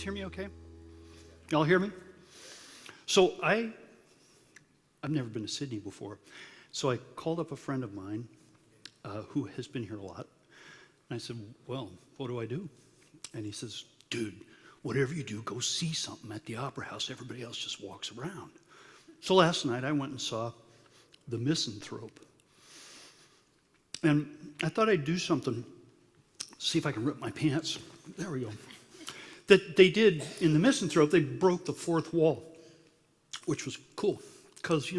Hear me okay? Y'all hear me? So I've never been to Sydney before. So I called up a friend of mine who has been here a lot. And I said, well, what do I do? And he says, dude, whatever you do, go see something at the Opera House. Everybody else just walks around. So last night I went and saw The Misanthrope. And I thought I'd do something, see if I can rip my pants. There we go. That they did in The Misanthrope, they broke the fourth wall, which was cool. Because,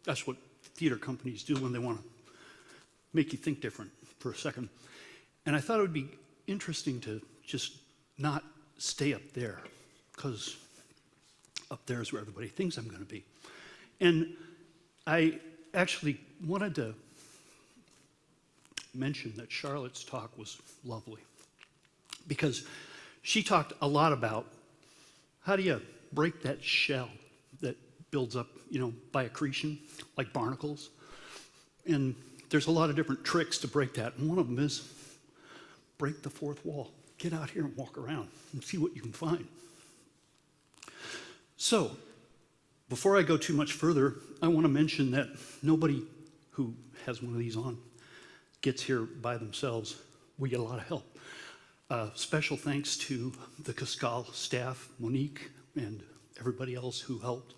that's what theater companies do when they want to make you think different for a second. And I thought it would be interesting to just not stay up there, because up there is where everybody thinks I'm going to be. And I actually wanted to mention that Charlotte's talk was lovely, because she talked a lot about how do you break that shell that builds up, by accretion, like barnacles. And there's a lot of different tricks to break that. And one of them is break the fourth wall. Get out here and walk around and see what you can find. So, before I go too much further, I want to mention that nobody who has one of these on gets here by themselves. We get a lot of help. Special thanks to the Cascal staff, Monique, and everybody else who helped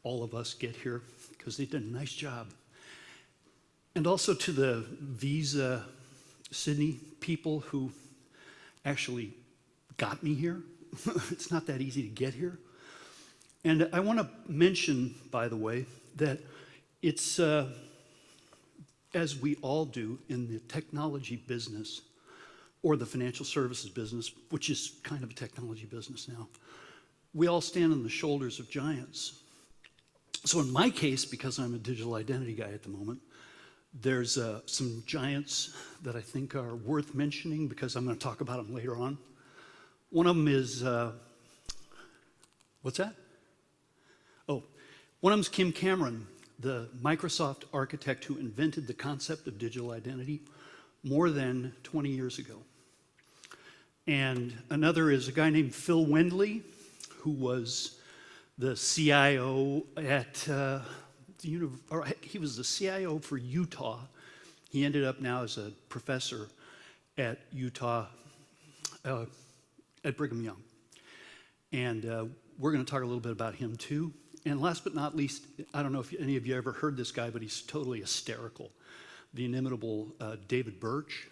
all of us get here, because they did a nice job. And also to the Visa Sydney people who actually got me here. It's not that easy to get here. And I want to mention, by the way, that it's, as we all do in the technology business, or the financial services business, which is kind of a technology business now, we all stand on the shoulders of giants. So in my case, because I'm a digital identity guy at the moment, there's some giants that I think are worth mentioning, because I'm going to talk about them later on. One of them is, what's that? Oh, one of them is Kim Cameron, the Microsoft architect who invented the concept of digital identity more than 20 years ago. And another is a guy named Phil Wendley, who was the CIO at he was the CIO for Utah. He ended up now as a professor at Utah, at Brigham Young. And we're going to talk a little bit about him too. And last but not least, I don't know if any of you ever heard this guy, but he's totally hysterical. The inimitable David Birch,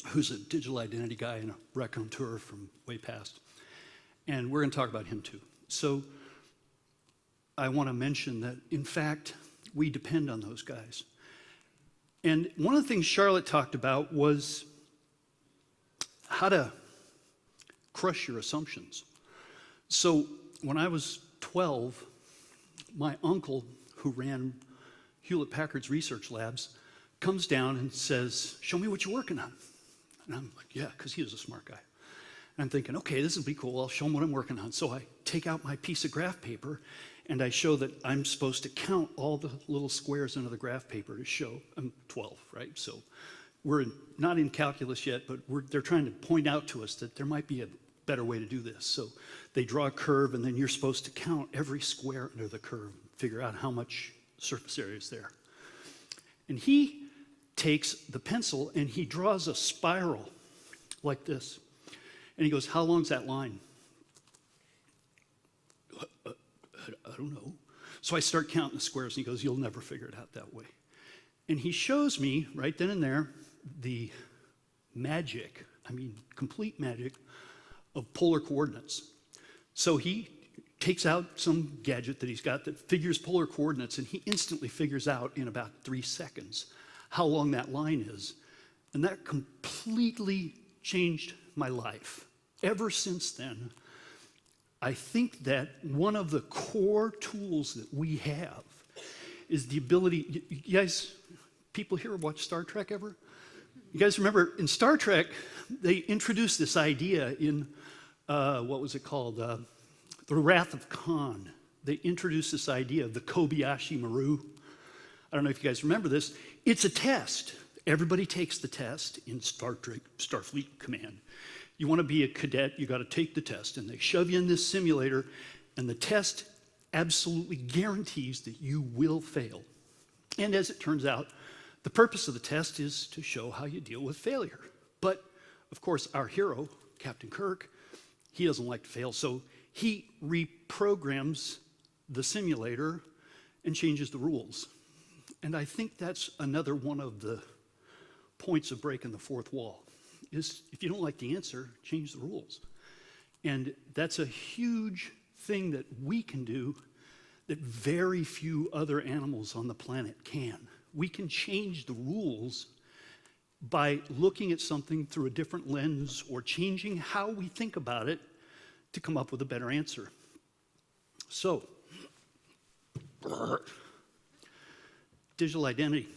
who's a digital identity guy and a raconteur from way past. And we're going to talk about him too. So I want to mention that, in fact, we depend on those guys. And one of the things Charlotte talked about was how to crush your assumptions. So when I was 12, my uncle, who ran Hewlett-Packard's research labs, comes down and says, show me what you're working on. And I'm like, yeah, because he was a smart guy. And I'm thinking, okay, this will be cool. I'll show him what I'm working on. So I take out my piece of graph paper, and I show that I'm supposed to count all the little squares into the graph paper to show I'm 12, right? So we're not in calculus yet, but they're trying to point out to us that there might be a better way to do this. So they draw a curve, and then you're supposed to count every square under the curve, figure out how much surface area is there. And he takes the pencil and he draws a spiral like this. And he goes, how long's that line? I don't know. So I start counting the squares, and he goes, you'll never figure it out that way. And he shows me right then and there the magic, complete magic of polar coordinates. So he takes out some gadget that he's got that figures polar coordinates, and he instantly figures out in about 3 seconds how long that line is. And that completely changed my life. Ever since then, I think that one of the core tools that we have is the ability, you guys, people here watch Star Trek ever? You guys remember in Star Trek, they introduced this idea in, what was it called? The Wrath of Khan. They introduced this idea of the Kobayashi Maru. I don't know if you guys remember this. It's a test. Everybody takes the test in Star Trek, Starfleet Command. You want to be a cadet, you got to take the test, and they shove you in this simulator, and the test absolutely guarantees that you will fail. And as it turns out, the purpose of the test is to show how you deal with failure. But, of course, our hero, Captain Kirk, he doesn't like to fail, so he reprograms the simulator and changes the rules. And I think that's another one of the points of breaking the fourth wall, is if you don't like the answer, change the rules. And that's a huge thing that we can do that very few other animals on the planet can. We can change the rules by looking at something through a different lens or changing how we think about it to come up with a better answer. So, digital identity.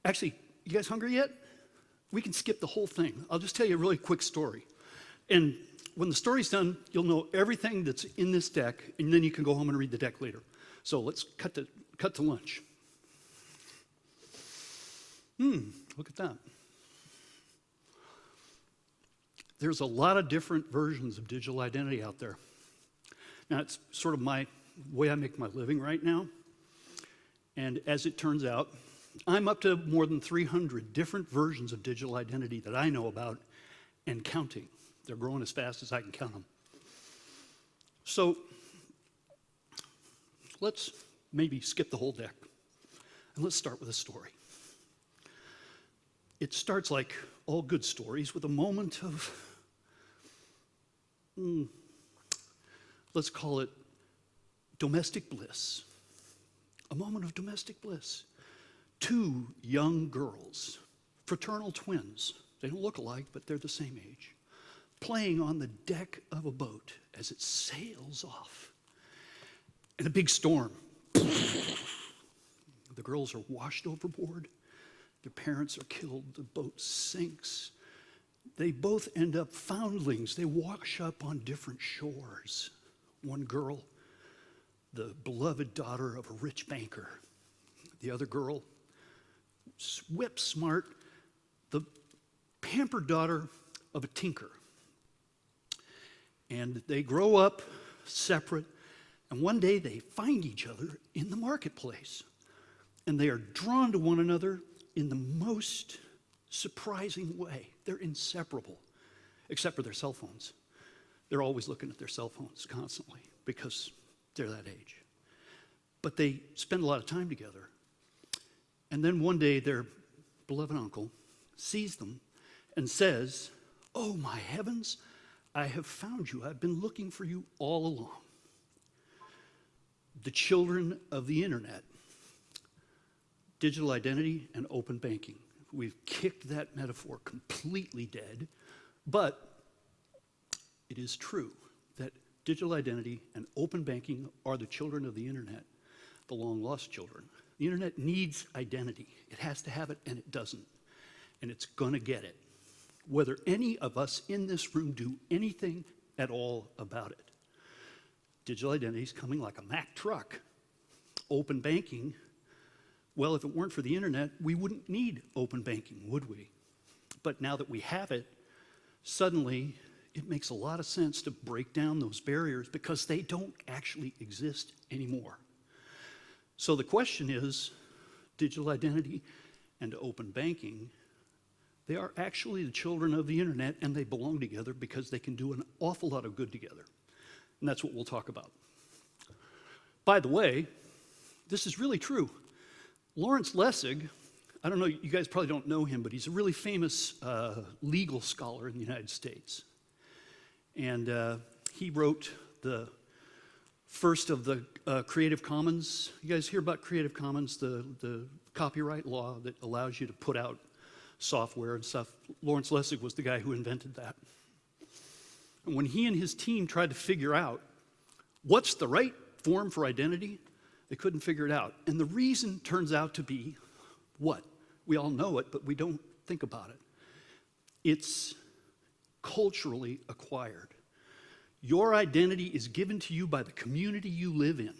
Actually, you guys hungry yet? We can skip the whole thing. I'll just tell you a really quick story. And when the story's done, you'll know everything that's in this deck, and then you can go home and read the deck later. So let's cut to lunch. Look at that. There's a lot of different versions of digital identity out there. Now, it's sort of my way I make my living right now. And as it turns out, I'm up to more than 300 different versions of digital identity that I know about and counting. They're growing as fast as I can count them. So let's maybe skip the whole deck, and let's start with a story. It starts like all good stories with a moment of, let's call it domestic bliss. A moment of domestic bliss. Two young girls, fraternal twins, they don't look alike, but they're the same age, playing on the deck of a boat as it sails off. And a big storm. The girls are washed overboard. Their parents are killed. The boat sinks. They both end up foundlings. They wash up on different shores. One girl, the beloved daughter of a rich banker. The other girl, whip smart, the pampered daughter of a tinker. And they grow up separate, and one day they find each other in the marketplace. And they are drawn to one another in the most surprising way. They're inseparable, except for their cell phones. They're always looking at their cell phones constantly because they're that age. But they spend a lot of time together. And then one day their beloved uncle sees them and says, "Oh, my heavens, I have found you. I've been looking for you all along." The children of the internet, digital identity and open banking. We've kicked that metaphor completely dead, but it is true that digital identity and open banking are the children of the internet, the long-lost children. The internet needs identity. It has to have it, and it doesn't. And it's going to get it, whether any of us in this room do anything at all about it. Digital identity is coming like a Mack truck. Open banking, well, if it weren't for the internet, we wouldn't need open banking, would we? But now that we have it, suddenly it makes a lot of sense to break down those barriers because they don't actually exist anymore. So the question is, digital identity and open banking, they are actually the children of the internet, and they belong together because they can do an awful lot of good together. And that's what we'll talk about. By the way, this is really true. Lawrence Lessig, I don't know, you guys probably don't know him, but he's a really famous legal scholar in the United States. And he wrote the first of the Creative Commons. You guys hear about Creative Commons, the copyright law that allows you to put out software and stuff? Lawrence Lessig was the guy who invented that. And when he and his team tried to figure out what's the right form for identity, they couldn't figure it out. And the reason turns out to be what? We all know it, but we don't think about it. It's culturally acquired. Your identity is given to you by the community you live in.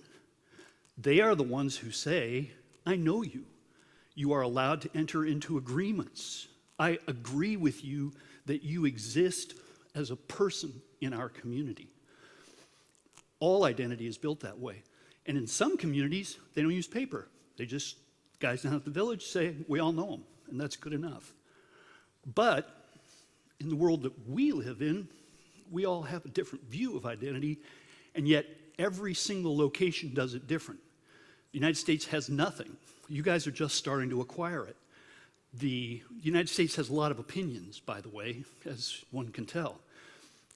They are the ones who say, "I know you." You are allowed to enter into agreements. I agree with you that you exist as a person in our community. All identity is built that way. And in some communities, they don't use paper. They just, guys down at the village say, we all know them, and that's good enough. But in the world that we live in, we all have a different view of identity, and yet every single location does it different. The United States has nothing. You guys are just starting to acquire it. The United States has a lot of opinions, by the way, as one can tell.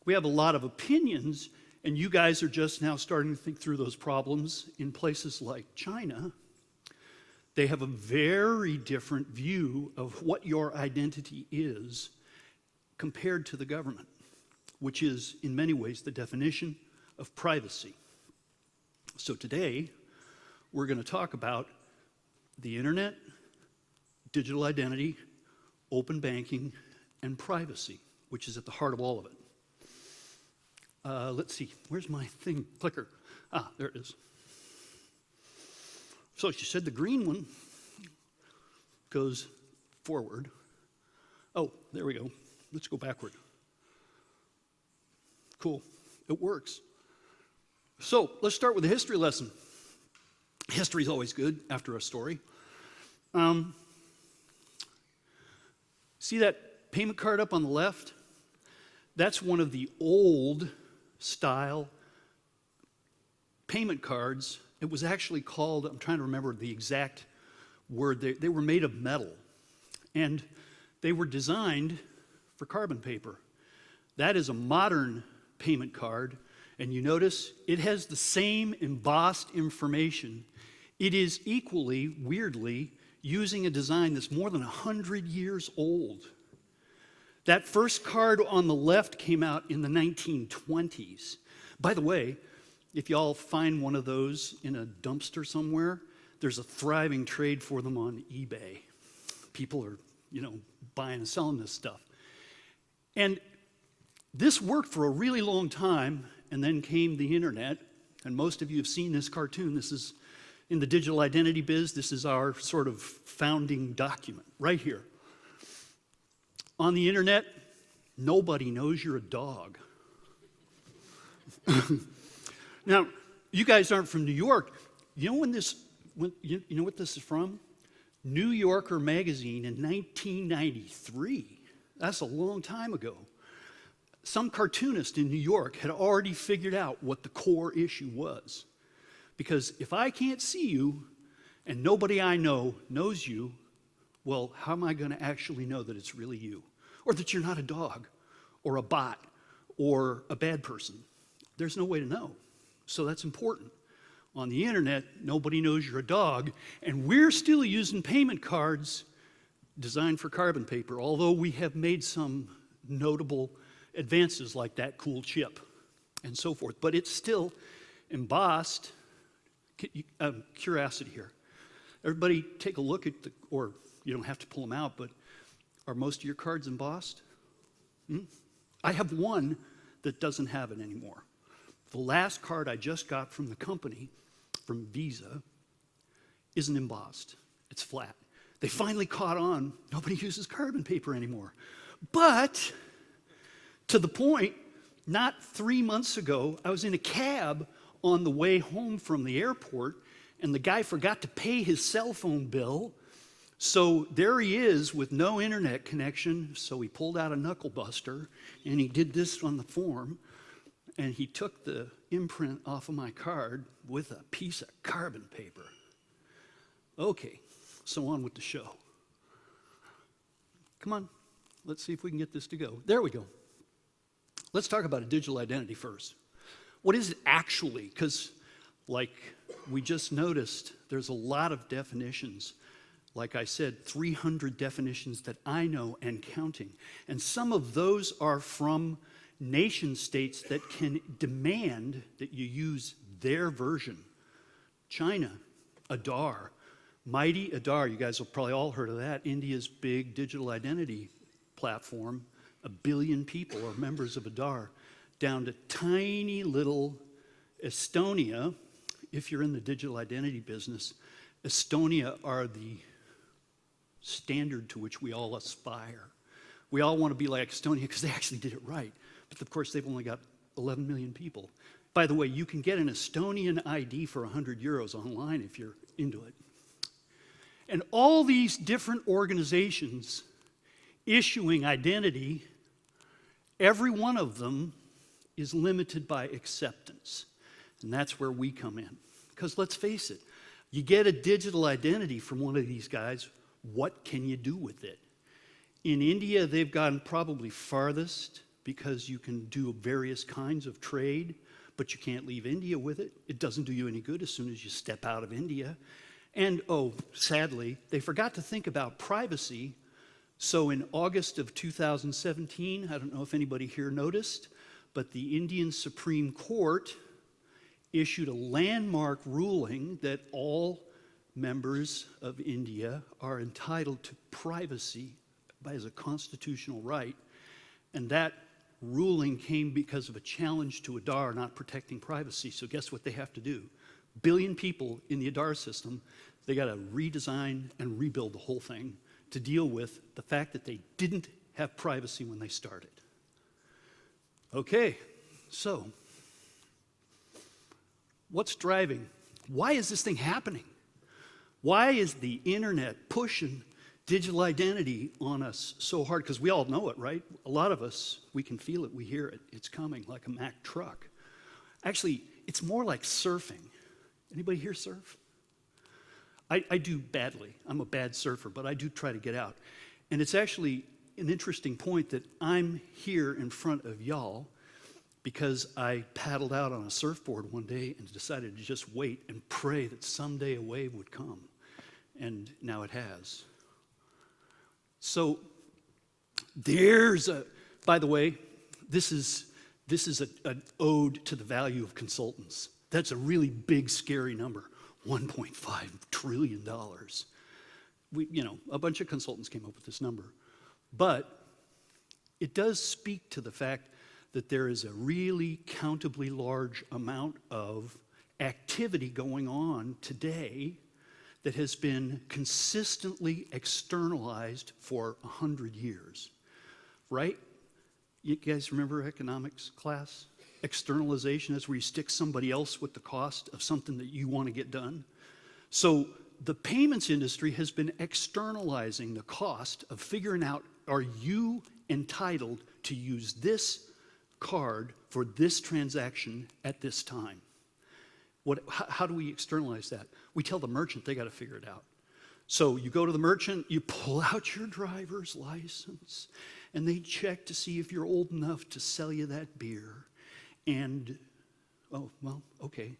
We have a lot of opinions, and you guys are just now starting to think through those problems. In places like China, they have a very different view of what your identity is compared to the government, which is, in many ways, the definition of privacy. So today, we're going to talk about the internet, digital identity, open banking, and privacy, which is at the heart of all of it. Let's see, where's my thing, clicker? Ah, there it is. So she said the green one goes forward. Oh, there we go. Let's go backward. Cool, it works. So let's start with a history lesson. History is always good after a story. See that payment card up on the left? That's one of the old style payment cards. It was actually called, I'm trying to remember the exact word, they were made of metal. And they were designed for carbon paper. That is a modern payment card, and you notice it has the same embossed information. It is equally, weirdly, using a design that's more than 100 years old. That first card on the left came out in the 1920s. By the way, if y'all find one of those in a dumpster somewhere, there's a thriving trade for them on eBay. People are, buying and selling this stuff. And this worked for a really long time, and then came the internet, and most of you have seen this cartoon. This is in the digital identity biz. This is our sort of founding document right here. On the internet, nobody knows you're a dog. Now, you guys aren't from New York. You know you know what this is from? New Yorker magazine in 1993. That's a long time ago. Some cartoonist in New York had already figured out what the core issue was. Because if I can't see you and nobody I know knows you, well, how am I going to actually know that it's really you? Or that you're not a dog, or a bot, or a bad person? There's no way to know. So that's important. On the internet, nobody knows you're a dog, and we're still using payment cards designed for carbon paper, although we have made some notable advances like that cool chip and so forth. But it's still embossed. Curiosity here. Everybody take a look at or you don't have to pull them out, but are most of your cards embossed? I have one that doesn't have it anymore. The last card I just got from the company, from Visa, isn't embossed. It's flat. They finally caught on. Nobody uses carbon paper anymore. But to the point, not 3 months ago, I was in a cab on the way home from the airport, and the guy forgot to pay his cell phone bill. So there he is with no internet connection. So he pulled out a knuckle buster, and he did this on the form, and he took the imprint off of my card with a piece of carbon paper. Okay, so on with the show. Come on, let's see if we can get this to go. There we go. Let's talk about a digital identity first. What is it actually? Because like we just noticed, there's a lot of definitions. Like I said, 300 definitions that I know and counting. And some of those are from nation states that can demand that you use their version. China, Adar, mighty Adar, you guys have probably all heard of that, India's big digital identity platform. 1 billion people are members of Adar, down to tiny little Estonia. If you're in the digital identity business, Estonia are the standard to which we all aspire, we all want to be like Estonia because they actually did it right. But of course, they've only got 11 million people. By the way, you can get an Estonian ID for 100 euros online if you're into it. And all these different organizations issuing identity, every one of them is limited by acceptance. And that's where we come in. Because let's face it, you get a digital identity from one of these guys, what can you do with it? In India, they've gone probably farthest because you can do various kinds of trade, but you can't leave India with it. It doesn't do you any good as soon as you step out of India. And, oh, sadly, they forgot to think about privacy. So in August of 2017, I don't know if anybody here noticed, but the Indian Supreme Court issued a landmark ruling that all members of India are entitled to privacy as a constitutional right. And that ruling came because of a challenge to Aadhaar not protecting privacy. So guess what they have to do? Billion people in the Aadhaar system, they got to redesign and rebuild the whole thing to deal with the fact that they didn't have privacy when they started. Okay, so what's driving? Why is this thing happening? Why is the internet pushing digital identity on us so hard? Because we all know it, right? A lot of us, we can feel it, we hear it. It's coming like a Mack truck. Actually, it's more like surfing. Anybody here surf? I do badly. I'm a bad surfer, but I do try to get out. And it's actually an interesting point that I'm here in front of y'all because I paddled out on a surfboard one day and decided to just wait and pray that someday a wave would come. And now it has. So there's a, by the way, this is an ode to the value of consultants. That's a really big, scary number, $1.5 trillion. A bunch of consultants came up with this number. But it does speak to the fact that there is a really countably large amount of activity going on today that has been consistently externalized for 100 years, right? You guys remember economics class? Externalization is where you stick somebody else with the cost of something that you want to get done. So the payments industry has been externalizing the cost of figuring out, are you entitled to use this card for this transaction at this time? How do we externalize that? We tell the merchant they got to figure it out. So you go to the merchant, you pull out your driver's license, and they check to see if you're old enough to sell you that beer. And, oh, well, okay,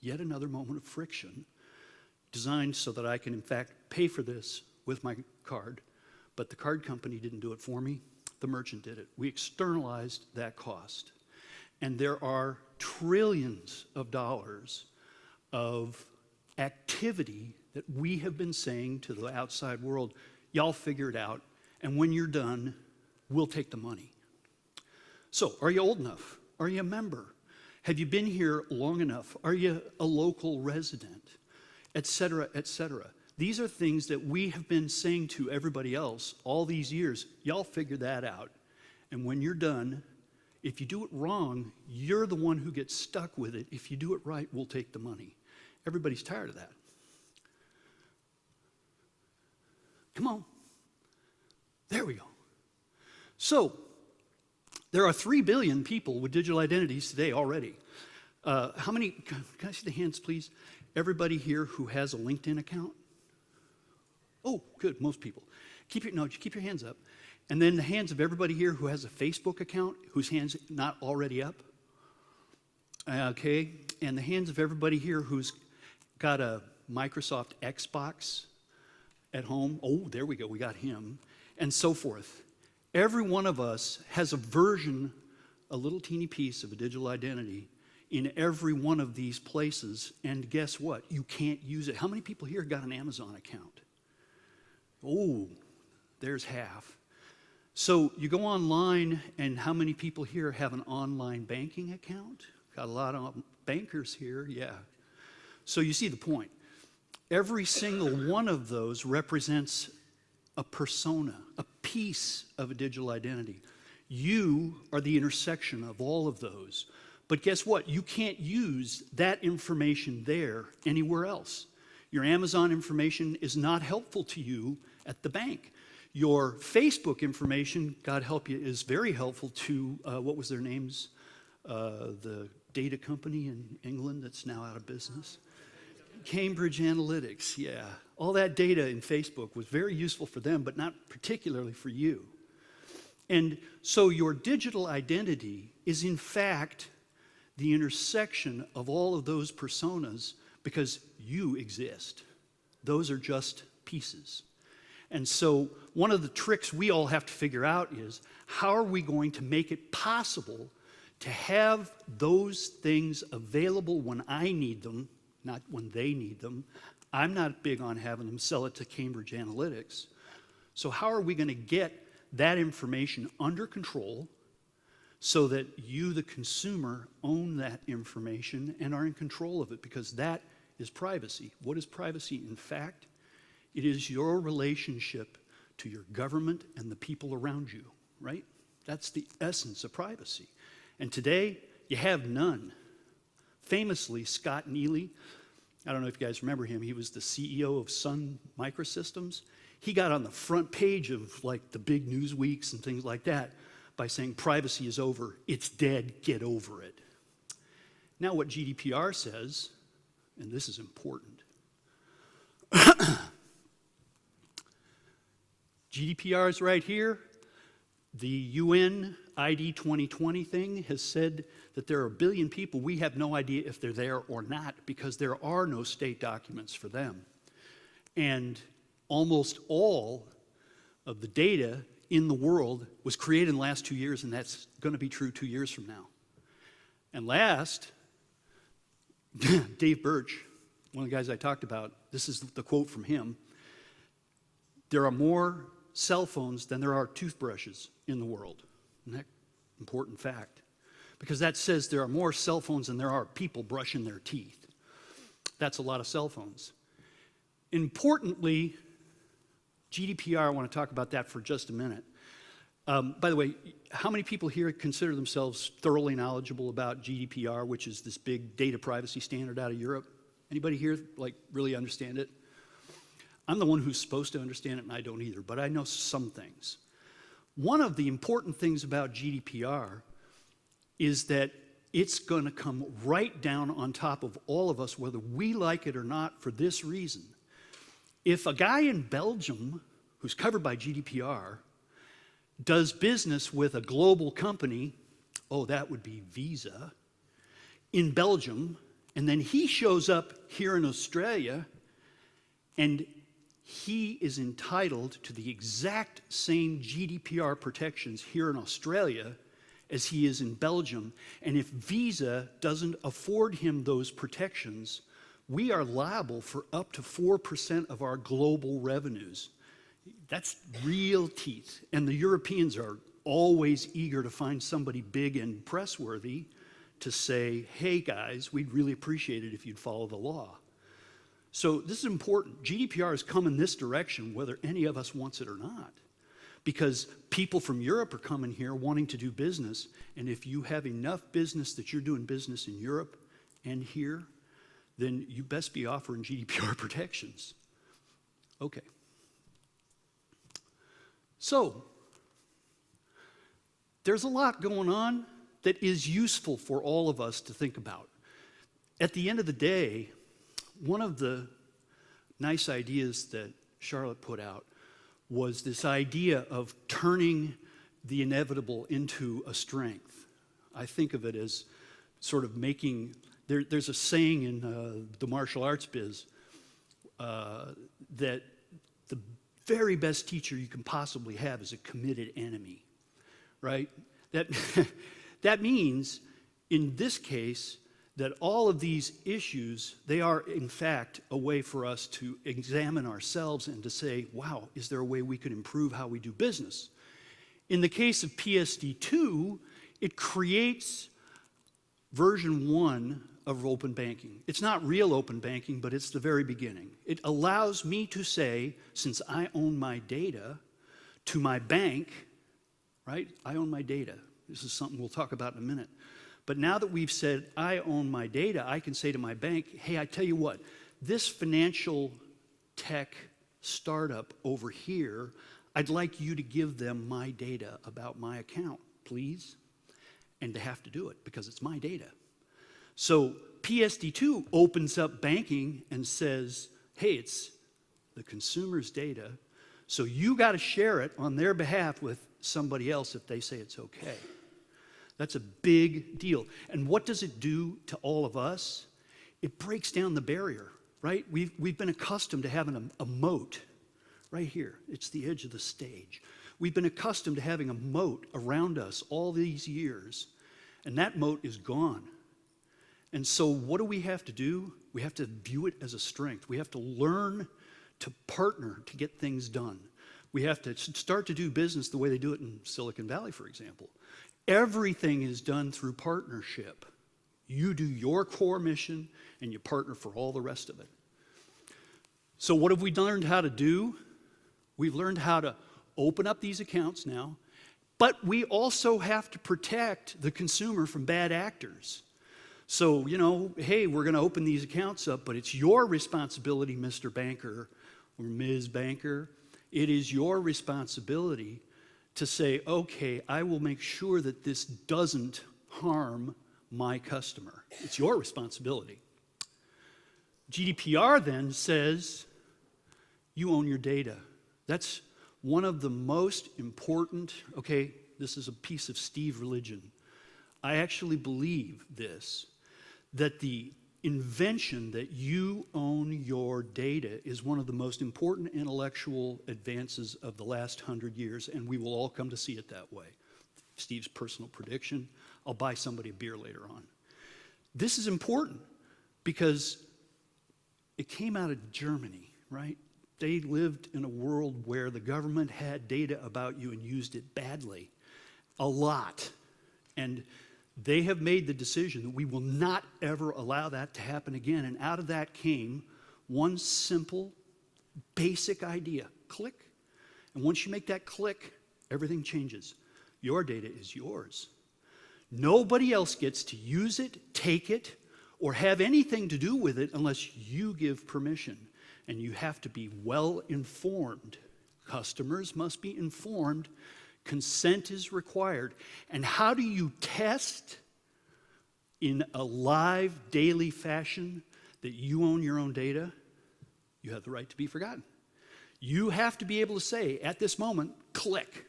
yet another moment of friction designed so that I can, in fact, pay for this with my card. But the card company didn't do it for me. The merchant did it. We externalized that cost. And there are trillions of dollars of activity that we have been saying to the outside world, y'all figure it out, and when you're done, we'll take the money. So, are you old enough? Are you a member? Have you been here long enough? Are you a local resident? Et cetera, et cetera. These are things that we have been saying to everybody else all these years. Y'all figure that out. And when you're done, if you do it wrong, you're the one who gets stuck with it. If you do it right, we'll take the money. Everybody's tired of that. Come on. There we go. So, there are 3 billion people with digital identities today already. How many, can I see the hands, please? Everybody here who has a LinkedIn account? Oh, good, most people. Keep your hands up. And then the hands of everybody here who has a Facebook account, whose hand's not already up. Okay, and the hands of everybody here who's got a Microsoft Xbox at home. Oh, there we go, we got him. And so forth. Every one of us has a version, a little teeny piece of a digital identity in every one of these places. And guess what? You can't use it. How many people here got an Amazon account? Oh, there's half. So you go online, and how many people here have an online banking account? Got a lot of bankers here, yeah. So you see the point. Every single one of those represents a persona, a piece of a digital identity. You are the intersection of all of those. But guess what? You can't use that information there anywhere else. Your Amazon information is not helpful to you at the bank. Your Facebook information, God help you, is very helpful to, what was their names? The data company in England that's now out of business. Cambridge Analytics, yeah. All that data in Facebook was very useful for them, but not particularly for you. And so your digital identity is in fact the intersection of all of those personas because you exist. Those are just pieces. And so one of the tricks we all have to figure out is how are we going to make it possible to have those things available when I need them, not when they need them. I'm not big on having them sell it to Cambridge Analytics. So how are we going to get that information under control so that you, the consumer, own that information and are in control of it? Because that is privacy. What is privacy? In fact, it is your relationship to your government and the people around you, right? That's the essence of privacy. And today, you have none. Famously, Scott Neely, I don't know if you guys remember him, he was the CEO of Sun Microsystems. He got on the front page of like the big news weeks and things like that by saying privacy is over, it's dead, get over it. Now what GDPR says, and this is important, GDPR is right here. The UN ID 2020 thing has said that there are 1 billion people, we have no idea if they're there or not because there are no state documents for them. And almost all of the data in the world was created in the last 2 years, and that's going to be true 2 years from now. And last, Dave Birch, one of the guys I talked about, this is the quote from him, there are more cell phones than there are toothbrushes in the world. Isn't that an important fact? Because that says there are more cell phones than there are people brushing their teeth. That's a lot of cell phones. Importantly, GDPR, I want to talk about that for just a minute. By the way, how many people here consider themselves thoroughly knowledgeable about GDPR, which is this big data privacy standard out of Europe? Anybody here like really understand it? I'm the one who's supposed to understand it, and I don't either, but I know some things. One of the important things about GDPR is that it's going to come right down on top of all of us, whether we like it or not, for this reason. If a guy in Belgium who's covered by GDPR does business with a global company, oh, that would be Visa, in Belgium, and then he shows up here in Australia, and he is entitled to the exact same GDPR protections here in Australia as he is in Belgium. And if Visa doesn't afford him those protections, we are liable for up to 4% of our global revenues. That's real teeth. And the Europeans are always eager to find somebody big and pressworthy to say, hey guys, we'd really appreciate it if you'd follow the law. So this is important. GDPR has come in this direction, whether any of us wants it or not, because people from Europe are coming here wanting to do business, and if you have enough business that you're doing business in Europe and here, then you best be offering GDPR protections. Okay. So, there's a lot going on that is useful for all of us to think about. At the end of the day, one of the nice ideas that Charlotte put out was this idea of turning the inevitable into a strength. I think of it as sort of making, there's a saying in the martial arts biz that the very best teacher you can possibly have is a committed enemy, right? That means, in this case, that all of these issues, they are in fact a way for us to examine ourselves and to say, wow, is there a way we could improve how we do business? In the case of PSD2, it creates version 1 of open banking. It's not real open banking, but it's the very beginning. It allows me to say, since I own my data, to my bank, right? I own my data. This is something we'll talk about in a minute. But now that we've said I own my data, I can say to my bank, hey, I tell you what, this financial tech startup over here, I'd like you to give them my data about my account, please. And they have to do it because it's my data. So PSD2 opens up banking and says, hey, it's the consumer's data, so you got to share it on their behalf with somebody else if they say it's okay. That's a big deal. And what does it do to all of us? It breaks down the barrier, right? We've been accustomed to having a moat right here. It's the edge of the stage. We've been accustomed to having a moat around us all these years, and that moat is gone. And so what do we have to do? We have to view it as a strength. We have to learn to partner to get things done. We have to start to do business the way they do it in Silicon Valley, for example. Everything is done through partnership. You do your core mission, and you partner for all the rest of it. So what have we learned how to do? We've learned how to open up these accounts now, but we also have to protect the consumer from bad actors. So, hey, we're going to open these accounts up, but it's your responsibility, Mr. Banker or Ms. Banker. It is your responsibility to say, okay, I will make sure that this doesn't harm my customer. It's your responsibility. GDPR then says you own your data. That's one of the most important, okay, this is a piece of Steve religion. I actually believe this, that the invention that you own your data is one of the most important intellectual advances of the last 100 years, and we will all come to see it that way. Steve's personal prediction, I'll buy somebody a beer later on. This is important because it came out of Germany, right? They lived in a world where the government had data about you and used it badly, a lot. And they have made the decision that we will not ever allow that to happen again. And out of that came one simple, basic idea, click. And once you make that click, everything changes. Your data is yours. Nobody else gets to use it, take it, or have anything to do with it unless you give permission. And you have to be well informed. Customers must be informed. Consent is required. And how do you test in a live, daily fashion that you own your own data? You have the right to be forgotten. You have to be able to say, at this moment, click.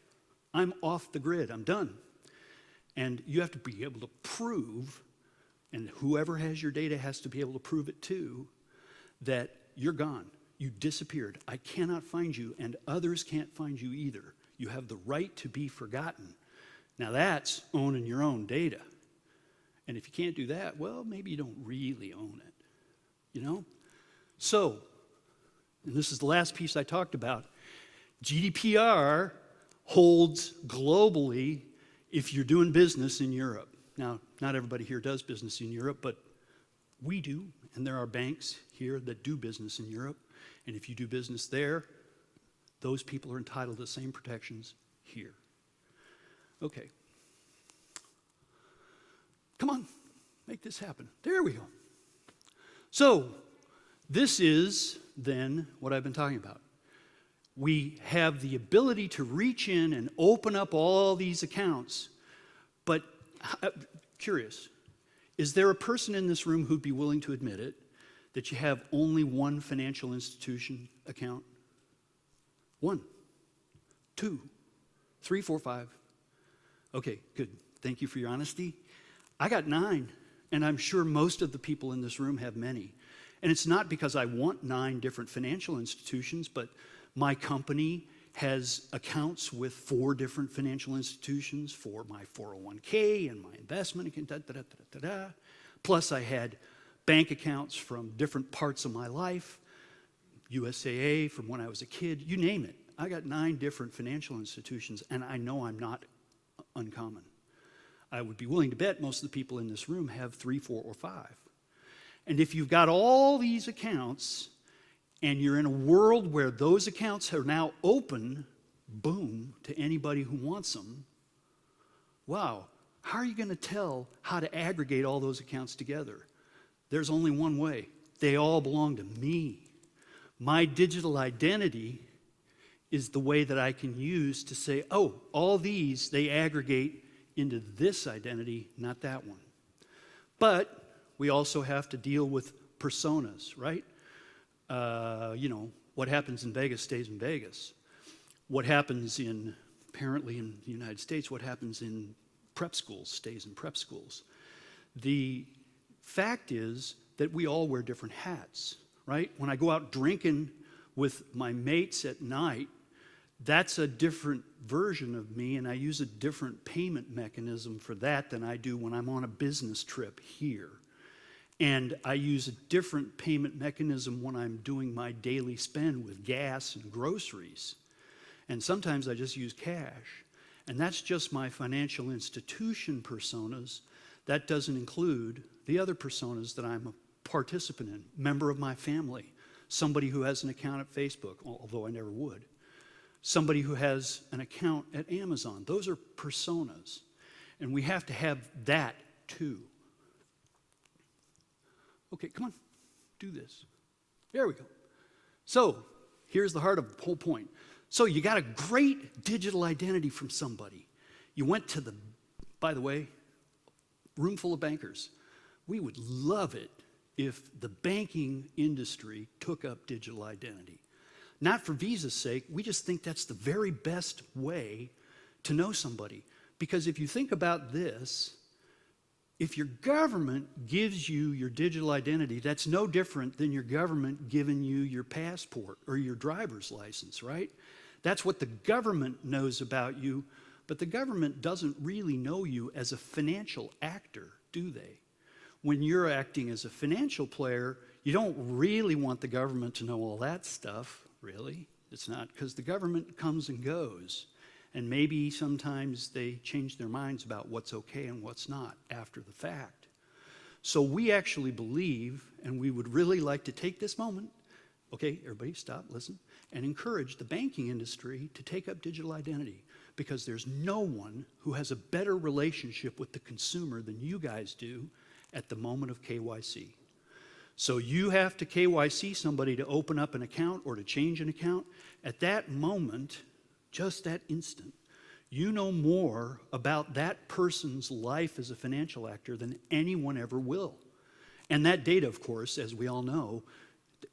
I'm off the grid. I'm done. And you have to be able to prove, and whoever has your data has to be able to prove it too, that you're gone. You disappeared. I cannot find you, and others can't find you either. You have the right to be forgotten. Now that's owning your own data. And if you can't do that, well, maybe you don't really own it, So, and this is the last piece I talked about, GDPR holds globally if you're doing business in Europe. Now, not everybody here does business in Europe, but we do, and there are banks here that do business in Europe. And if you do business there, those people are entitled to the same protections here. Okay. Come on, make this happen. There we go. So, this is then what I've been talking about. We have the ability to reach in and open up all these accounts, but curious, is there a person in this room who'd be willing to admit it, that you have only one financial institution account? 1, 2, 3, 4, 5. Okay, good. Thank you for your honesty. I got 9, and I'm sure most of the people in this room have many. And it's not because I want 9 different financial institutions, but my company has accounts with 4 different financial institutions for my 401k and my investment account, Plus I had bank accounts from different parts of my life, USAA from when I was a kid, you name it. I got 9 different financial institutions, and I know I'm not uncommon. I would be willing to bet most of the people in this room have 3, 4, or 5. And if you've got all these accounts, and you're in a world where those accounts are now open boom, to anybody who wants them. Wow, how are you going to tell how to aggregate all those accounts together? There's only one way. They all belong to me. My digital identity is the way that I can use to say, oh, all these, they aggregate into this identity, not that one. But we also have to deal with personas, right? What happens in Vegas stays in Vegas. What happens apparently in the United States, what happens in prep schools stays in prep schools. The fact is that we all wear different hats, right? When I go out drinking with my mates at night, that's a different version of me, and I use a different payment mechanism for that than I do when I'm on a business trip here. And I use a different payment mechanism when I'm doing my daily spend with gas and groceries. And sometimes I just use cash. And that's just my financial institution personas. That doesn't include the other personas that I'm a participant in, member of my family, somebody who has an account at Facebook, although I never would, somebody who has an account at Amazon. Those are personas. And we have to have that too. Okay, come on, do this. There we go. So, here's the heart of the whole point. So, you got a great digital identity from somebody. You went to by the way, room full of bankers. We would love it if the banking industry took up digital identity. Not for Visa's sake, we just think that's the very best way to know somebody. Because if you think about this, if your government gives you your digital identity, that's no different than your government giving you your passport or your driver's license, right? That's what the government knows about you, but the government doesn't really know you as a financial actor, do they? When you're acting as a financial player, you don't really want the government to know all that stuff, really. It's not, because the government comes and goes. And maybe sometimes they change their minds about what's okay and what's not after the fact. So we actually believe, and we would really like to take this moment, okay, everybody stop, listen, and encourage the banking industry to take up digital identity, because there's no one who has a better relationship with the consumer than you guys do at the moment of KYC. So you have to KYC somebody to open up an account or to change an account. At that moment, just that instant, you know more about that person's life as a financial actor than anyone ever will. And that data, of course, as we all know,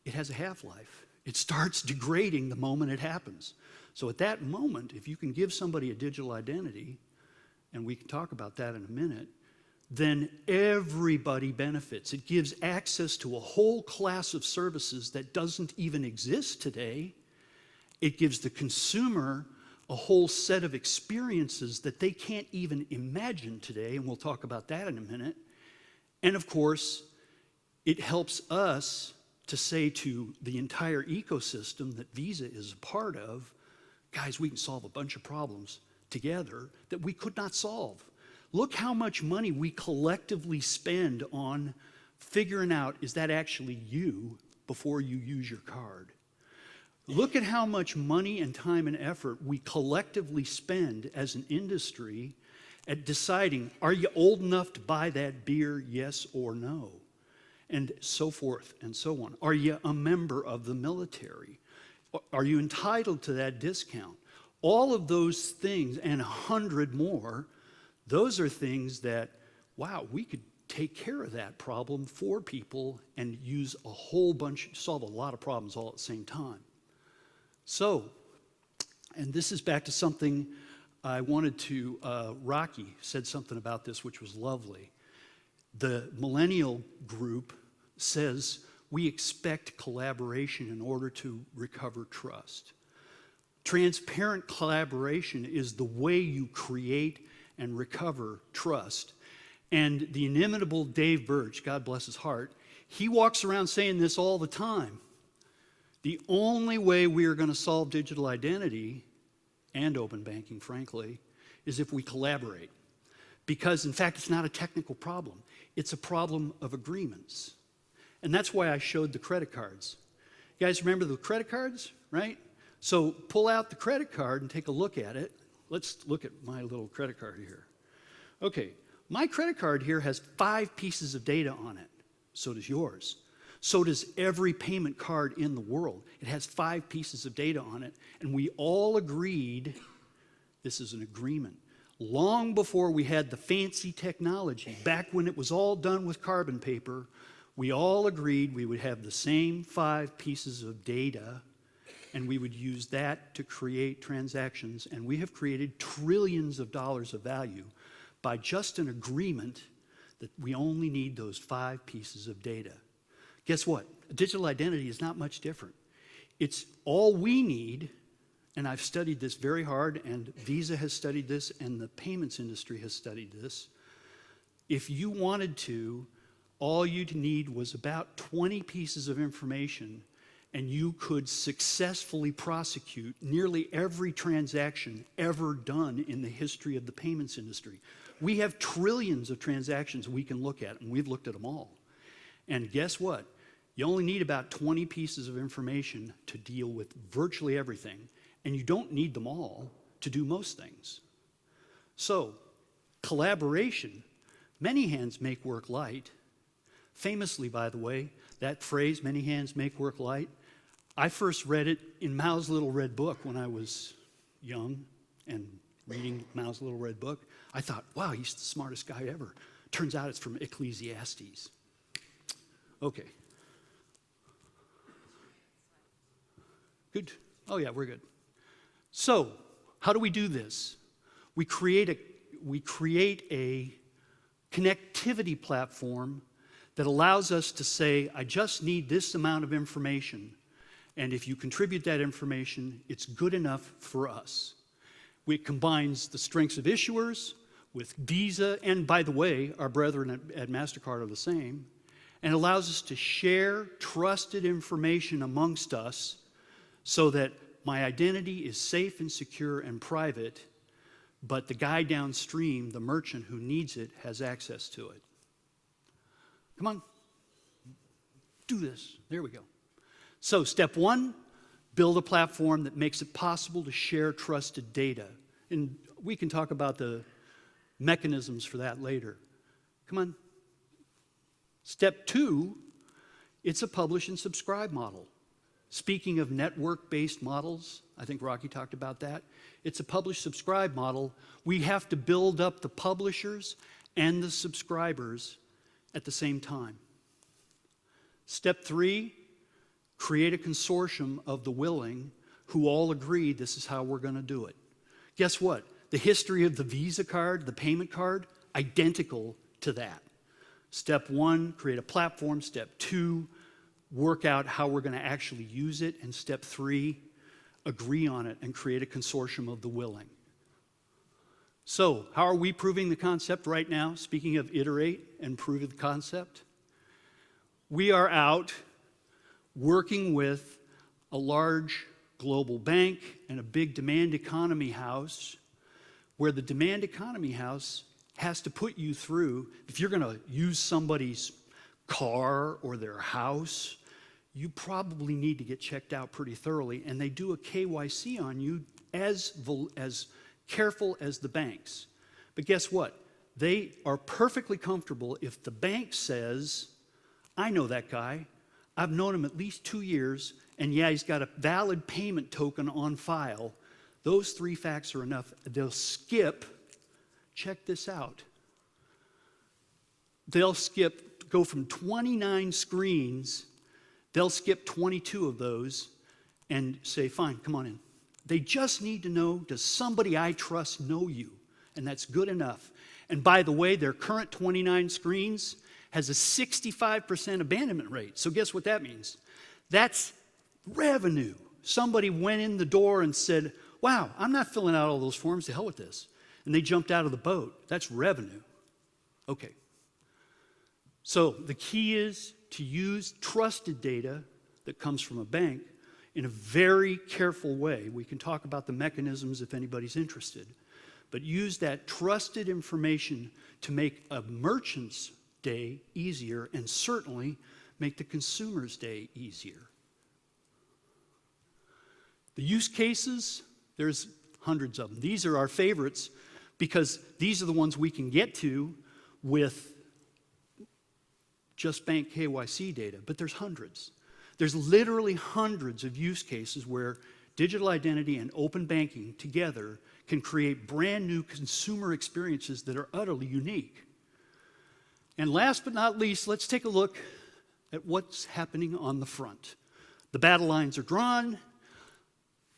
it has a half-life. It starts degrading the moment it happens. So at that moment, if you can give somebody a digital identity, and we can talk about that in a minute, then everybody benefits. It gives access to a whole class of services that doesn't even exist today. It gives the consumer a whole set of experiences that they can't even imagine today, and we'll talk about that in a minute. And of course, it helps us to say to the entire ecosystem that Visa is a part of, guys, we can solve a bunch of problems together that we could not solve. Look how much money we collectively spend on figuring out, is that actually you before you use your card? Look at how much money and time and effort we collectively spend as an industry at deciding, are you old enough to buy that beer, yes or no? And so forth and so on. Are you a member of the military? Are you entitled to that discount? All of those things and 100 more, those are things that, wow, we could take care of that problem for people and use a whole bunch, solve a lot of problems all at the same time. So, and this is back to something I wanted to, Rocky said something about this, which was lovely. The millennial group says we expect collaboration in order to recover trust. Transparent collaboration is the way you create and recover trust. And the inimitable Dave Birch, God bless his heart, he walks around saying this all the time. The only way we are going to solve digital identity and open banking, frankly, is if we collaborate. Because, in fact, it's not a technical problem. It's a problem of agreements. And that's why I showed the credit cards. You guys remember the credit cards, right? So pull out the credit card and take a look at it. Let's look at my little credit card here. Okay, my credit card here has 5 pieces of data on it. So does yours. So does every payment card in the world. It has 5 pieces of data on it, and we all agreed, this is an agreement, long before we had the fancy technology, back when it was all done with carbon paper, we all agreed we would have the same 5 pieces of data, and we would use that to create transactions, and we have created trillions of dollars of value by just an agreement that we only need those 5 pieces of data. Guess what? A digital identity is not much different. It's all we need, and I've studied this very hard, and Visa has studied this, and the payments industry has studied this. If you wanted to, all you'd need was about 20 pieces of information, and you could successfully prosecute nearly every transaction ever done in the history of the payments industry. We have trillions of transactions we can look at, and we've looked at them all. And guess what? You only need about 20 pieces of information to deal with virtually everything, and you don't need them all to do most things. So, collaboration, many hands make work light. Famously, by the way, that phrase, many hands make work light, I first read it in Mao's Little Red Book when I was young and reading Mao's Little Red Book. I thought, wow, he's the smartest guy ever. Turns out it's from Ecclesiastes. Okay. Good. Oh yeah, we're good. So, how do we do this? We create a connectivity platform that allows us to say, I just need this amount of information, and if you contribute that information, it's good enough for us. It combines the strengths of issuers with Visa, and by the way, our brethren at MasterCard are the same, and allows us to share trusted information amongst us so that my identity is safe and secure and private, but the guy downstream, the merchant who needs it, has access to it. Come on, do this. There we go. So step 1, build a platform that makes it possible to share trusted data. And we can talk about the mechanisms for that later. Come on. Step 2, it's a publish and subscribe model. Speaking of network-based models, I think Rocky talked about that. It's a publish-subscribe model. We have to build up the publishers and the subscribers at the same time. Step 3, create a consortium of the willing who all agree this is how we're going to do it. Guess what? The history of the Visa card, the payment card, identical to that. Step 1, create a platform. Step 2, work out how we're going to actually use it. And step 3, agree on it and create a consortium of the willing. So, how are we proving the concept right now? Speaking of iterate and prove the concept, we are out working with a large global bank and a big demand economy house, where the demand economy house has to put you through, if you're going to use somebody's car or their house, you probably need to get checked out pretty thoroughly, and they do a KYC on you as careful as the banks. But guess what? They are perfectly comfortable if the bank says, I know that guy, I've known him at least 2 years, and yeah, he's got a valid payment token on file. Those 3 facts are enough. They'll skip, check this out. They'll skip, go from 29 screens, they'll skip 22 of those and say, fine, come on in. They just need to know, does somebody I trust know you? And that's good enough. And by the way, their current 29 screens has a 65% abandonment rate. So guess what that means? That's revenue. Somebody went in the door and said, wow, I'm not filling out all those forms, to hell with this. And they jumped out of the boat. That's revenue. Okay. So the key is to use trusted data that comes from a bank in a very careful way. We can talk about the mechanisms if anybody's interested. But use that trusted information to make a merchant's day easier, and certainly make the consumer's day easier. The use cases, there's hundreds of them. These are our favorites because these are the ones we can get to with just bank KYC data, but there's hundreds. There's literally hundreds of use cases where digital identity and open banking together can create brand new consumer experiences that are utterly unique. And last but not least, let's take a look at what's happening on the front. The battle lines are drawn.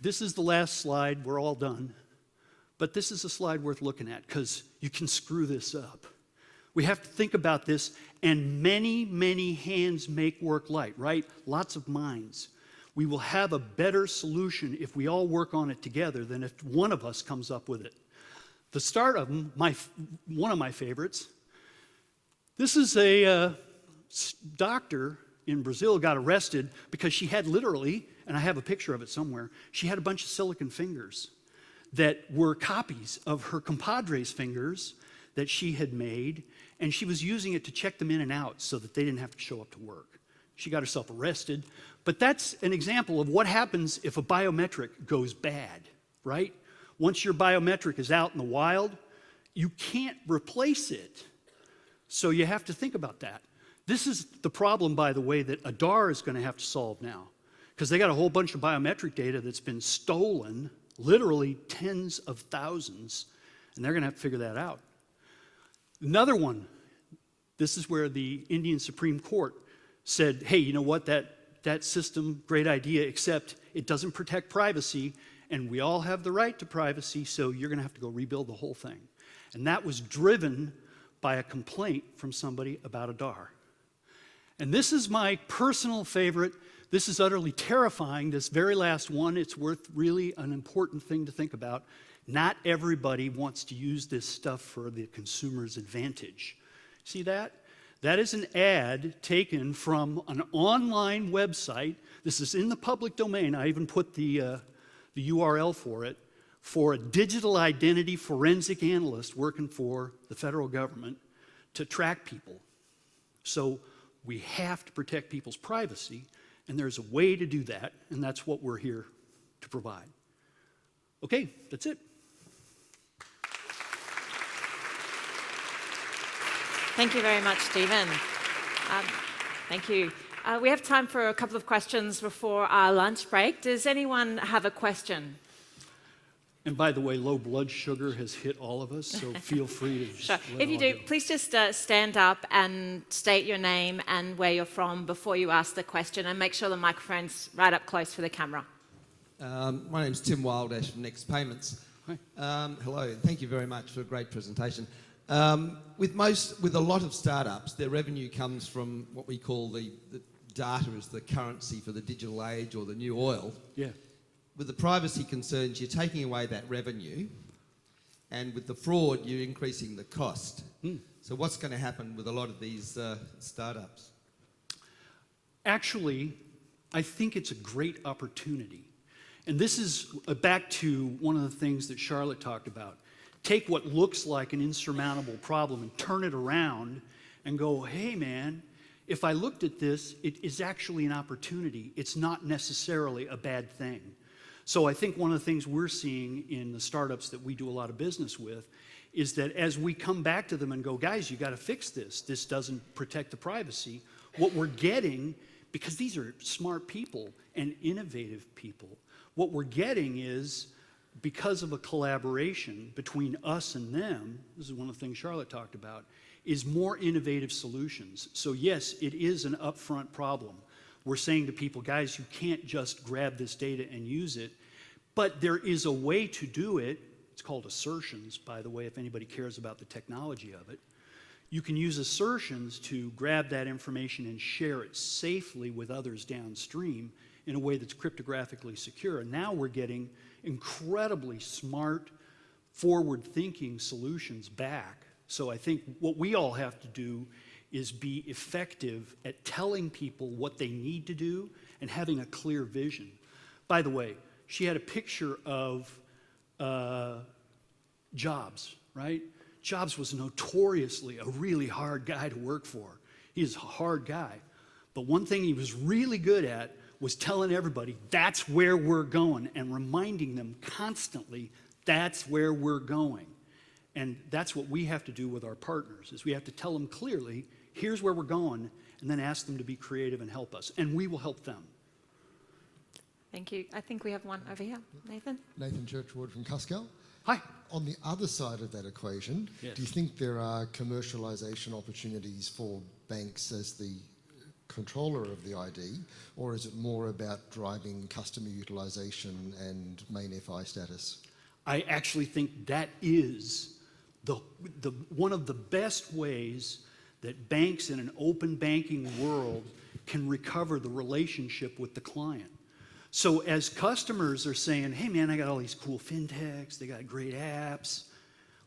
This is the last slide. We're all done. But this is a slide worth looking at because you can screw this up. We have to think about this, and many, many hands make work light, right? Lots of minds. We will have a better solution if we all work on it together than if one of us comes up with it. The start of them, one of my favorites, this is a doctor in Brazil got arrested because she had literally, and I have a picture of it somewhere, she had a bunch of silicon fingers that were copies of her compadre's fingers that she had made, and she was using it to check them in and out so that they didn't have to show up to work. She got herself arrested, but that's an example of what happens if a biometric goes bad, right? Once your biometric is out in the wild, you can't replace it. So you have to think about that. This is the problem, by the way, that ADAR is going to have to solve now, because they got a whole bunch of biometric data that's been stolen, literally tens of thousands, and they're going to have to figure that out. Another one, this is where the Indian Supreme Court said, hey, you know what, that system, great idea, except it doesn't protect privacy, and we all have the right to privacy, so you're going to have to go rebuild the whole thing. And that was driven by a complaint from somebody about ADAR. And this is my personal favorite. This is utterly terrifying, this very last one. It's worth really an important thing to think about. Not everybody wants to use this stuff for the consumer's advantage. See that? That is an ad taken from an online website. This is in the public domain. I even put the URL for it, for a digital identity forensic analyst working for the federal government to track people. So we have to protect people's privacy, and there's a way to do that, and that's what we're here to provide. Okay, that's it. Thank you very much, Stephen. Thank you. We have time for a couple of questions before our lunch break. Does anyone have a question? And by the way, low blood sugar has hit all of us, so feel free to just Sure. let If you it do, all go. please just stand up and state your name and where you're from before you ask the question, and make sure the microphone's right up close for the camera. My name's Tim Wildash from Next Payments. Hi. Hello, thank you very much for a great presentation. With a lot of startups, their revenue comes from what we call the data as the currency for the digital age or the new oil. Yeah. With the privacy concerns, you're taking away that revenue, and with the fraud, you're increasing the cost. So what's going to happen with a lot of these startups? Actually, I think it's a great opportunity. And this is back to one of the things that Charlotte talked about. Take what looks like an insurmountable problem and turn it around and go, hey man, if I looked at this, it is actually an opportunity. It's not necessarily a bad thing. So I think one of the things we're seeing in the startups that we do a lot of business with is that as we come back to them and go, guys, you got to fix this. This doesn't protect the privacy. What we're getting, because these are smart people and innovative people, what we're getting is, because of a collaboration between us and them, this is one of the things Charlotte talked about, is more innovative solutions. So yes, it is an upfront problem. We're saying to people, guys, you can't just grab this data and use it, but there is a way to do it. It's called assertions, by the way, if anybody cares about the technology of it. You can use assertions to grab that information and share it safely with others downstream in a way that's cryptographically secure. And now we're getting incredibly smart, forward-thinking solutions back. So I think what we all have to do is be effective at telling people what they need to do and having a clear vision. By the way, she had a picture of Jobs, right? Jobs was notoriously a really hard guy to work for. He is a hard guy. But one thing he was really good at was telling everybody that's where we're going and reminding them constantly that's where we're going. And that's what we have to do with our partners, is we have to tell them clearly, here's where we're going, and then ask them to be creative and help us. And we will help them. Thank you. I think we have one over here. Nathan? Nathan Churchward from Cuscal. Hi. On the other side of that equation, Yes. do you think there are commercialisation opportunities for banks as the controller of the ID, or is it more about driving customer utilisation and main FI status? I actually think that is the one of the best ways that banks in an open banking world can recover the relationship with the client. So as customers are saying, hey man, I got all these cool fintechs, they got great apps.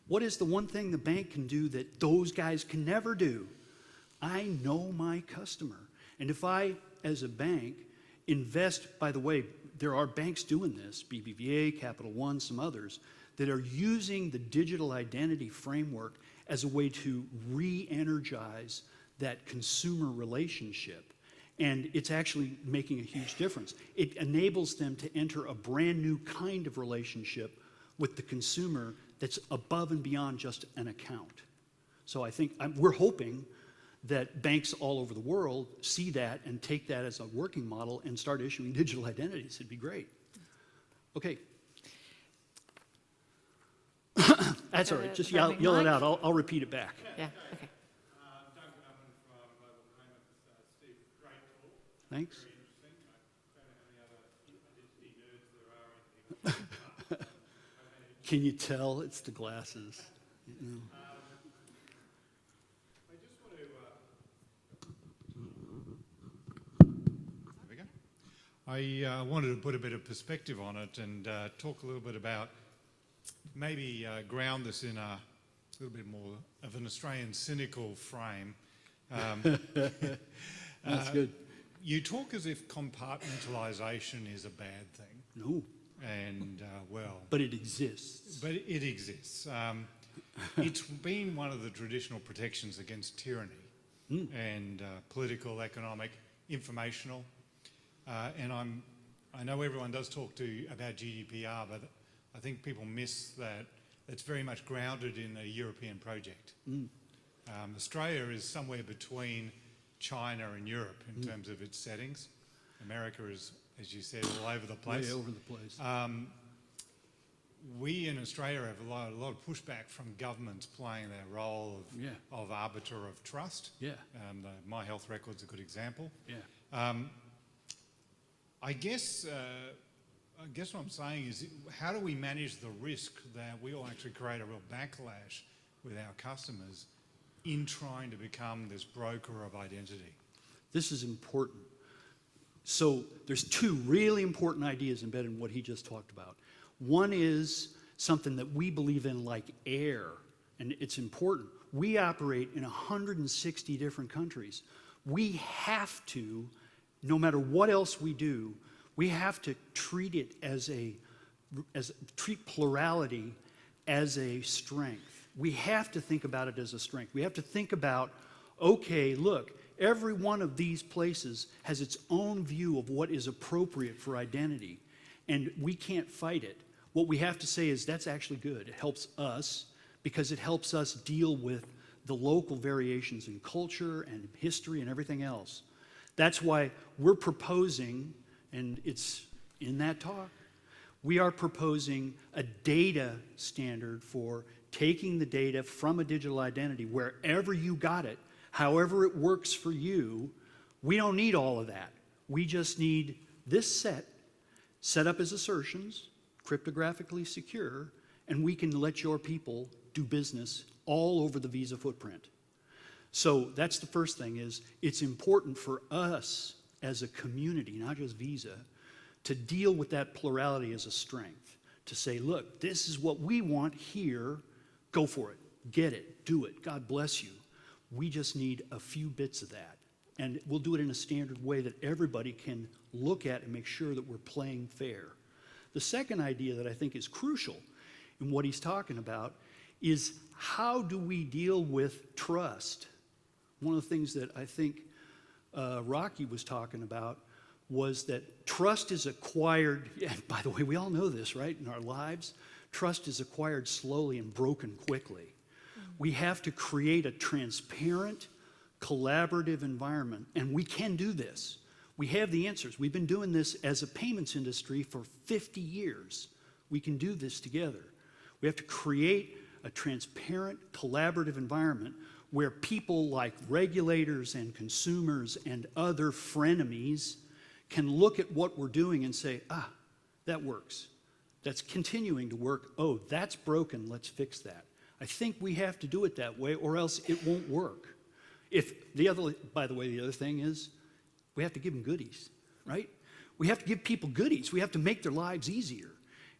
What is the one thing the bank can do that those guys can never do? I know my customer. And if I, as a bank, invest, by the way, there are banks doing this, BBVA, Capital One, some others, that are using the digital identity framework as a way to re-energize that consumer relationship. And it's actually making a huge difference. It enables them to enter a brand new kind of relationship with the consumer that's above and beyond just an account. So I think we're hoping that banks all over the world see that and take that as a working model and start issuing digital identities. It'd be great. Okay. That's all right. Just yell it out. I'll repeat it back. Yeah, okay. Thanks. Can you tell it's the glasses? You know. I wanted to put a bit of perspective on it and talk a little bit about, maybe ground this in a little bit more of an Australian cynical frame. That's good. You talk as if compartmentalisation is a bad thing. No. And, well... But it exists. But it exists. It's been one of the traditional protections against tyranny and political, economic, informational. And I know everyone does talk about GDPR, but I think people miss that it's very much grounded in a European project. Australia is somewhere between China and Europe in terms of its settings. America is, as you said, all over the place. Way over the place. We in Australia have a lot of pushback from governments playing their role of arbiter of trust. Yeah. My Health Record's a good example. Yeah. I guess what I'm saying is, how do we manage the risk that we all actually create a real backlash with our customers in trying to become this broker of identity? This is important. So there's two really important ideas embedded in what he just talked about. One is something that we believe in like air, and it's important. We operate in 160 different countries. We have to, no matter what else we do, we have to treat it treat plurality as a strength. We have to think about it as a strength. We have to think about, okay, look, every one of these places has its own view of what is appropriate for identity, and we can't fight it. What we have to say is that's actually good. It helps us because it helps us deal with the local variations in culture and history and everything else. That's why we're proposing, and it's in that talk, we are proposing a data standard for taking the data from a digital identity, wherever you got it, however it works for you. We don't need all of that. We just need this set up as assertions, cryptographically secure, and we can let your people do business all over the Visa footprint. So that's the first thing, is it's important for us as a community, not just Visa, to deal with that plurality as a strength, to say, look, this is what we want here, go for it, get it, do it, God bless you. We just need a few bits of that. And we'll do it in a standard way that everybody can look at and make sure that we're playing fair. The second idea that I think is crucial in what he's talking about is, how do we deal with trust? One of the things that I think Rocky was talking about was that trust is acquired, and by the way, we all know this, right, in our lives. Trust is acquired slowly and broken quickly. We have to create a transparent, collaborative environment, and we can do this. We have the answers. We've been doing this as a payments industry for 50 years. We can do this together. We have to create a transparent, collaborative environment where people like regulators and consumers and other frenemies can look at what we're doing and say, ah, that works. That's continuing to work. Oh, that's broken. Let's fix that. I think we have to do it that way or else it won't work. By the way, the other thing is we have to give them goodies, right? We have to give people goodies. We have to make their lives easier.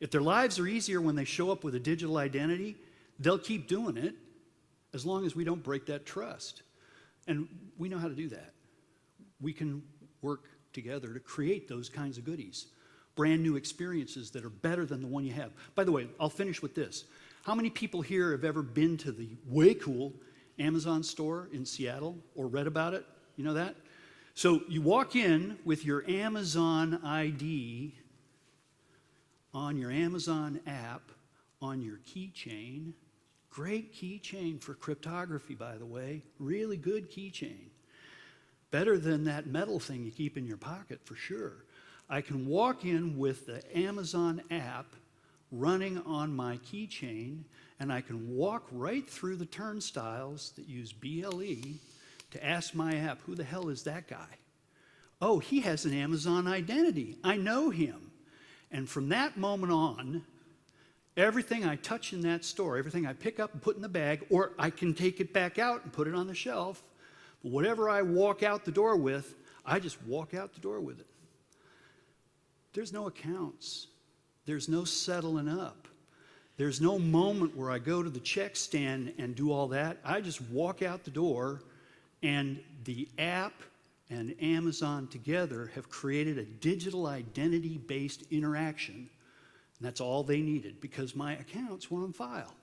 If their lives are easier when they show up with a digital identity, they'll keep doing it as long as we don't break that trust. And we know how to do that. We can work together to create those kinds of goodies, brand new experiences that are better than the one you have. By the way, I'll finish with this. How many people here have ever been to the way cool Amazon store in Seattle or read about it? You know that? So you walk in with your Amazon ID on your Amazon app, on your keychain. Great keychain for cryptography, by the way. Really good keychain. Better than that metal thing you keep in your pocket, for sure. I can walk in with the Amazon app running on my keychain, and I can walk right through the turnstiles that use BLE to ask my app, who the hell is that guy? Oh, he has an Amazon identity. I know him. And from that moment on, everything I touch in that store, everything I pick up and put in the bag, or I can take it back out and put it on the shelf, but whatever I walk out the door with, I just walk out the door with it. There's no accounts. There's no settling up. There's no moment where I go to the check stand and do all that. I just walk out the door, and the app and Amazon together have created a digital identity-based interaction. And that's all they needed because my accounts were on file.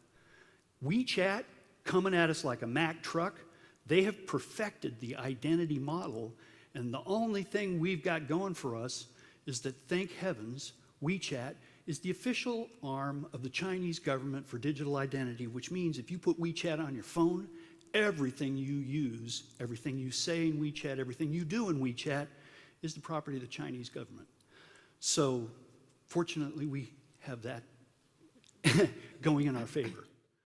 WeChat, coming at us like a Mack truck, they have perfected the identity model, and the only thing we've got going for us is that, thank heavens, WeChat is the official arm of the Chinese government for digital identity, which means if you put WeChat on your phone, everything you use, everything you say in WeChat, everything you do in WeChat is the property of the Chinese government. So, fortunately, we have that going in our favor.